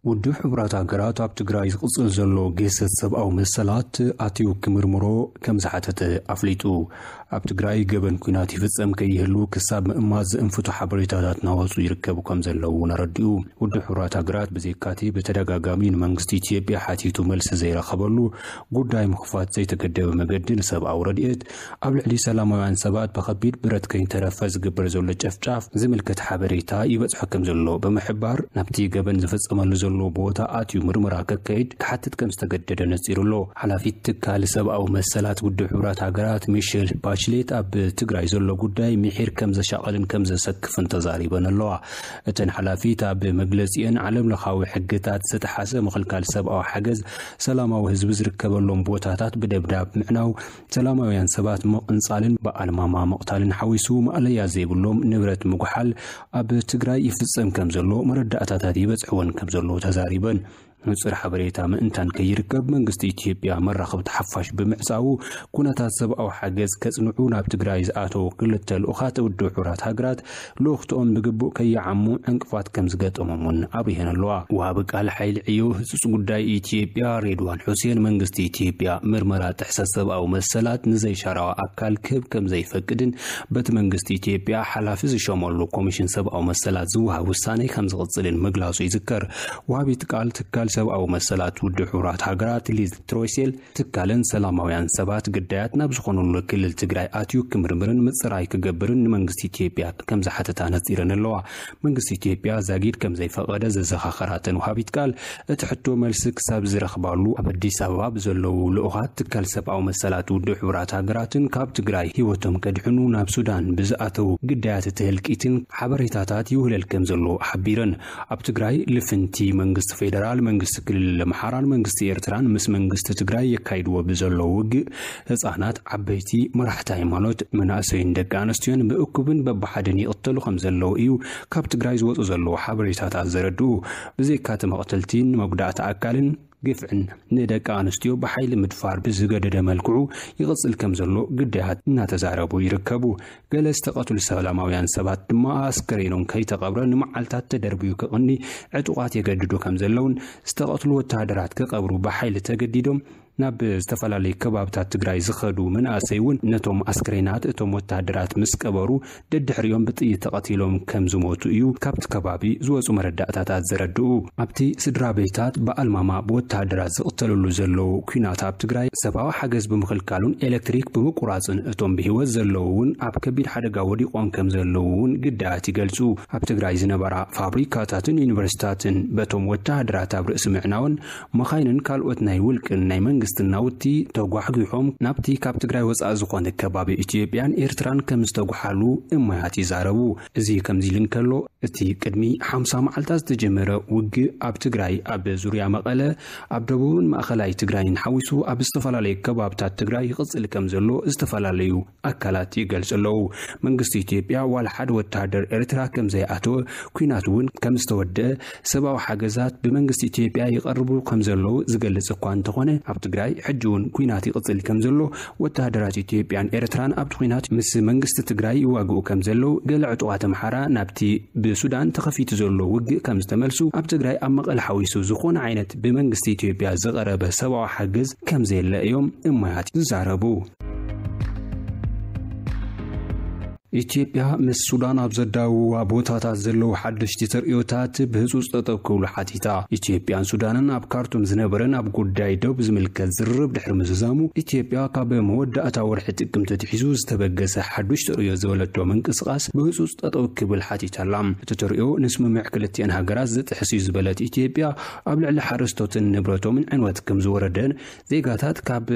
ውድብ ሕብራት ሃገራት ኣብ ትግራይ ዝቕጽል ዘሎ ጌሰት ሰብኣዊ መሰላት ኣትዩ ክምርምሮ ከም ዝሓተተ ኣፍሊጡ ኣብ ትግራይ ገበን ኩናት ይፍጸም ከይህሉ ክሳብ ምእማዝ ዘእንፍቱ ሓበሬታታት ናወፁ ይርከቡ ከም ዘለዉ ነረዲኡ ውድብ ሕብራት ሃገራት ብዘይካቲ በተደጋጋሚ ንመንግስቲ ኢትዮጵያ ሓቲቱ መልሲ ዘይረኸበሉ ጉዳይ ምኽፋት ዘይተገደበ መገዲ ንሰብኣዊ ረድኤት ኣብ ልዕሊ ሰላማውያን ሰባት ብኸቢድ ብረት ከይተረፈ ዝግበር ዘሎ ጨፍጫፍ ዝምልከት ሓበሬታ ይበጽሖ ከም ዘሎ ብምሕባር ናብቲ ገበን ዝፍጸመሉ ዘሎ ቦታ ኣትዩ ምርመራ ከካይድ ክሓትት ከም ዝተገደደ ነጺሩሎ ሓላፊት ትካል ሰብኣዊ መሰላት ውድብ ሕብራት ሃገራት ሚሼል ባችሌት ኣብ ትግራይ ዘሎ ጉዳይ ምሒር ከም ዘሻቐልን ከም ዘሰክፍን ተዛሪበን ኣለዋ እተን ሓላፊት ኣብ መግለጺአን ዓለም ለኻዊ ሕግታት ዝተሓሰ ምኽልካል ሰብኣዊ ሓገዝ ሰላማዊ ህዝቢ ዝርከበሎም ቦታታት ብደብዳብ ምዕናው ሰላማውያን ሰባት ምቕንጻልን በኣልማማ መቕታልን ሓዊሱ ማእለያ ዘይብሎም ንብረት ምጉሓል ኣብ ትግራይ ይፍጸም ከም ዘሎ መረዳእታታት ይበጽሕወን ከም ዘሎ ተዛሪበን ንጽር ሓበሬታ ምእንታን ከይርከብ መንግስቲ ኢትዮጵያ መራኸብቲ ሓፋሽ ብምዕጻው ኩነታት ሰብኣዊ ሓገዝ ከጽንዑ ናብ ትግራይ ዝኣተው ክልተ ልኡኻት ውድብ ሕብራት ሃገራት ልኡኽትኦም ብግቡእ ከይዓሙ ዕንቅፋት ከም ዝገጠሞምን ኣብርሄን ኣለዋ ወሃቢ ቃል ሓይሊ ዕዮ ህጹጽ ጉዳይ ኢትዮጵያ ሬድዋን ሑሴን መንግስቲ ኢትዮጵያ ምርመራ ጥሕሰት ሰብኣዊ መሰላት ንዘይሻራዊ ኣካል ክህብ ከም ዘይፈቅድን በቲ መንግስቲ ኢትዮጵያ ሓላፊ ዝሾመሉ ኮሚሽን ሰብኣዊ መሰላት ዝውሃብ ውሳነ ከም ዝቕጽልን ምግላጹ ይዝከር ወሃቢት ቃል ትካል ሰብኣዊ መሰላት ውድብ ሕብራት ሃገራት ሊዝ ትሮይሴል ትካልን ሰላማውያን ሰባት ግዳያት ናብ ዝኾኑሉ ክልል ትግራይ ኣትዩ ክምርምርን ምጽራይ ክገብርን ንመንግስቲ ኢትዮጵያ ከም ዝሓተታ ነጺረን ኣለዋ መንግስቲ ኢትዮጵያ ዛጊድ ከም ዘይፈቐደ ዘዘኻኸራተን ወሃቢት ቃል እቲ ሕቶ መልሲ ክሳብ ዝረኽባሉ ኣብ ኣዲስ ኣበባ ብዘለዉ ልኡኻት ትካል ሰብኣዊ መሰላት ውድብ ሕብራት ሃገራትን ካብ ትግራይ ሂወቶም ከድሕኑ ናብ ሱዳን ብዝኣተው ግዳያት ትህልቂትን ሓበሬታታት ይውህለል ከም ዘሎ ሓቢረን ኣብ ትግራይ ልፍንቲ መንግስቲ ፌደራል መንግስቲ ክልል ለመሓራን መንግስቲ ኤርትራን ምስ መንግስቲ ትግራይ የካይድዎ ብዘለው ውግእ ህፃናት ዓበይቲ መራሕቲ ሃይማኖት መናእሰይን ደቂ ኣንስትዮን ብእኩብን በባሓደን ይቕተሉ ከም ዘለው እዩ ካብ ትግራይ ዝወፁ ዘለው ሓበሬታታት ዘረድኡ ብዘይካቲ መቕተልቲን መጉዳእቲ ኣካልን ግፍዕን ንደቂ ኣንስትዮ ብሓይሊ ምድፋር ብዝገደደ መልክዑ ይቕጽል ከም ዘሎ ግዳያት እናተዛረቡ ይርከቡ ገለ ዝተቐትሉ ሰላማውያን ሰባት ድማ ኣስከሬኖም ከይተቐብረ ንመዓልታት ተደርብዩ ክቕኒ ዕጡቓት የገድዱ ከም ዘለውን ዝተቐትሉ ወተሃደራት ክቐብሩ ብሓይሊ ተገዲዶም ናብ ዝተፈላለዩ ከባብታት ትግራይ ዝኸዱ መናእሰይ እውን ነቶም ኣስከሬናት እቶም ወተሃደራት ምስ ቀበሩ ደድሕሪኦም ብጥይት ተቐቲሎም ከም ዝሞቱ እዩ ካብቲ ከባቢ ዝወፁ መረዳእታታት ዘረድኡ ኣብቲ ስድራ ቤታት በኣልማማ ብወተሃደራት ዝቕተልሉ ዘለው ኩናት ኣብ ትግራይ ሰብኣዊ ሓገዝ ብምኽልካሉን ኤሌክትሪክ ብምቁራፅን እቶም ብሂወት ዘለው እውን ኣብ ከቢድ ሓደጋ ወዲቖም ከም ዘለው እውን ግዳያት ይገልጹ ኣብ ትግራይ ዝነበራ ፋብሪካታትን ዩኒቨርሲታትን በቶም ወተሃደራት ኣብ ርእሲ ምዕናውን መኻይንን ካልኦት ናይ ውልቅን ናይ ናውቲ ተጓሕጊሖም ናብቲ ካብ ትግራይ ወፃእ ዝኾነ ከባቢ ኢትዮጵያን ኤርትራን ከም ዝተጓሓሉ እማያት ይዛረቡ እዚ ከምዚ ልንከሎ እቲ ቅድሚ 50 መዓልታት ዝተጀመረ ውግእ ኣብ ትግራይ ኣብ ዙርያ መቐለ ኣብ ደቡብን ማእኸላይ ትግራይን ሓዊሱ ኣብ ዝተፈላለዩ ከባብታት ትግራይ ይቕጽል ከም ዘሎ ዝተፈላለዩ ኣካላት ይገልጹለው መንግስቲ ኢትዮጵያ ዋላ ሓደ ወተሃደር ኤርትራ ከም ዘይኣተወ ኩናት እውን ከም ዝተወደአ ሰብኣዊ ሓገዛት ብመንግስቲ ኢትዮጵያ ይቐርቡ ከም ዘለው ዝገልጽ እኳ እንተኾነ ኣብ ትግራይ ሕጂውን ኩናት ይቕጽል ከም ዘሎ ወተሃደራት ኢትዮጵያን ኤርትራን ኣብቲ ኩናት ምስ መንግስቲ ትግራይ ይዋግኡ ከም ዘለው ገለ ዕጡቓት ኣምሓራ ናብቲ ብሱዳን ተኸፊቱ ዘሎ ውግእ ከም ዝተመልሱ ኣብ ትግራይ ኣብ መቐለ ሓዊሱ ዝኾነ ዓይነት ብመንግስቲ ኢትዮጵያ ዝቐረበ ሰብኣዊ ሓገዝ ከም ዘየለ እዮም እማያት ይዛረቡ ኢትዮጵያ ምስ ሱዳን ኣብ ዘዳውዋ ቦታታት ዘለው ሓድሽቲ ተርእዮታት ብህጹጽ ጠጠው ክብሉ ሓቲታ ኢትዮጵያን ሱዳንን ኣብ ካርቱም ዝነበረን ኣብ ጉዳይ ደቡብ ዝምልከት ዝርብ ድሕሪ ምዝዛሙ ኢትዮጵያ ካብ መወዳእታ ወርሒ ጥቅምቲ ትሒዙ ዝተበገሰ ሓድሽ ተርእዮ ዝበለቶ ምንቅስቓስ ብህጹጽ ጠጠው ክብል ሓቲታላ እቲ ተርእዮ ንስምምዕ ክልቲአን ሃገራት ዝጥሕስ እዩ ዝበለት ኢትዮጵያ ኣብ ልዕሊ ሓረስቶትን ንብረቶምን ዕንወት ከም ዝወረደን ዜጋታት ካብ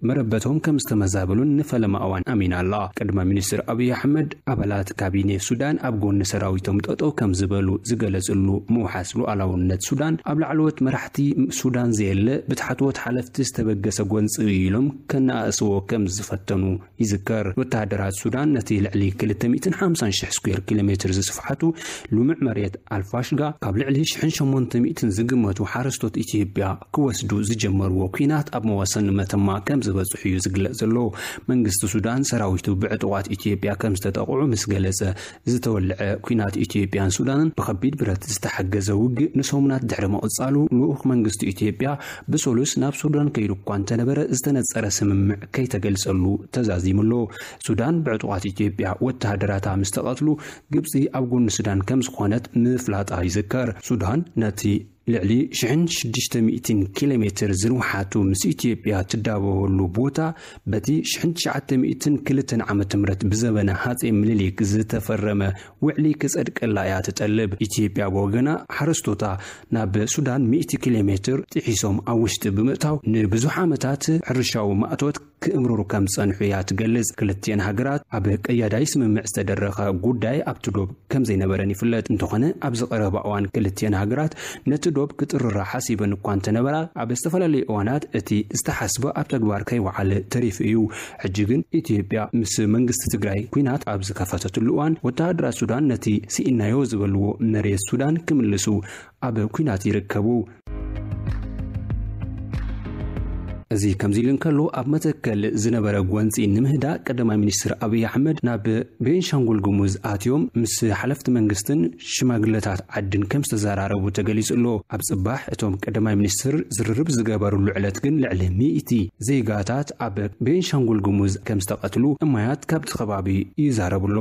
መረበቶም ከም ዝተመዛበሉን ንፈለማ እዋን ኣሚና ኣላ ቀድማ ሚኒስትር ኣብይ ኣሕመድ ኣባላት ካቢኔ ሱዳን ኣብ ጎኒ ሰራዊቶም ጠጠው ከም ዝበሉ ዝገለጽሉ ምውሓስ ሉዓላውነት ሱዳን ኣብ ላዕለዎት መራሕቲ ሱዳን ዘየለ ብታሕትዎት ሓለፍቲ ዝተበገሰ ጎንፂ ኢሎም ከነኣስዎ ከም ዝፈተኑ ይዝከር ወተሃደራት ሱዳን ነቲ ልዕሊ 250,000 ስኩዌር ኪሎሜትር ዝስፍሓቱ ልሙዕ መሬት ኣልፋሽጋ ካብ ልዕሊ 800 ዝግመቱ ሓረስቶት ኢትዮጵያ ክወስዱ ዝጀመርዎ ኩናት ኣብ መወሰኒ መተማ ከም ዝበጽሑ እዩ ዝግለጽ ዘሎ መንግስቲ ሱዳን ሰራዊቱ ብዕጡቓት ኢትዮጵያ ከም ተጠቕዑ ምስ ገለጸ ዝተወልዐ ኩናት ኢትዮጵያን ሱዳንን ብከቢድ ብረት ዝተሓገዘ ውግእ ንሰሙናት ድሕሪ መቕጻሉ ልኡኽ መንግስቲ ኢትዮጵያ ብሰሉስ ናብ ሱዳን ከይዱ እኳ እንተነበረ ዝተነጸረ ስምምዕ ከይተገልጸሉ ተዛዚሙሎ ሱዳን ብዕጡቓት ኢትዮጵያ ወተሃደራታ ምስ ተቐትሉ ግብፂ ኣብ ጎኒ ሱዳን ከም ዝኾነት ምፍላጣ ይዝከር ሱዳን ነቲ ልዕሊ 1600 ኪሎሜትር ዝንውሓቱ ምስ ኢትዮጵያ ትዳበወሉ ቦታ በቲ 1902 ዓመተ ምህረት ብዘበነ ሃፀይ ምኒልክ ዝተፈረመ ውዕሊ ክጸድቀላ እያ ትጠልብ ኢትዮጵያ ብወገና ሓረስቶታ ናብ ሱዳን 100 ኪሎሜትር ጥሒሶም ኣብ ውሽጢ ብምእታው ንብዙሕ ዓመታት ሕርሻዊ ማእቶት ክእምርሩ ከም ጸንሑ እያ ትገልጽ ክልቲአን ሃገራት ኣብ ቀያዳይ ስምምዕ ዝተደረኸ ጉዳይ ኣብቲ ዶብ ከም ዘይነበረን ይፍለጥ እንተኾነ ኣብ ዝቐረበ እዋን ክልቲአን ሃገራት ነቲ ዶብ ክጥርራ ሓሲበን እኳ እንተነበራ ኣብ ዝተፈላለዩ እዋናት እቲ ዝተሓስበ ኣብ ተግባር ከይወዓለ ተሪፍ እዩ ሕጂ ግን ኢትዮጵያ ምስ መንግስቲ ትግራይ ኩናት ኣብ ዝከፈተትሉ እዋን ወተሃደራት ሱዳን ነቲ ሲኢናዮ ዝበልዎ መሬት ሱዳን ክምልሱ ኣብ ኩናት ይርከቡ እዚ ከምዚልን ከሎ ኣብ መተከል ዝነበረ ጎንፂ ንምህዳ ቀዳማይ ሚኒስትር አብይ አሕመድ ናብ ቤንሻንጉል ጉሙዝ አትዮም ምስ ሓለፍቲ መንግስትን ሽማግለታት ዓድን ከም ዝተዘራረቡ ተገሊጹሎ ኣብ ጽባሕ እቶም ቀዳማይ ሚኒስትር ዝርርብ ዝገበሩሉ ዕለት ግን ልዕሊ 100 ዜጋታት ኣብ ቤንሻንጉል ጉሙዝ ከም ዝተቀትሉ እማያት ካብቲ ከባቢ ይዛረቡሎ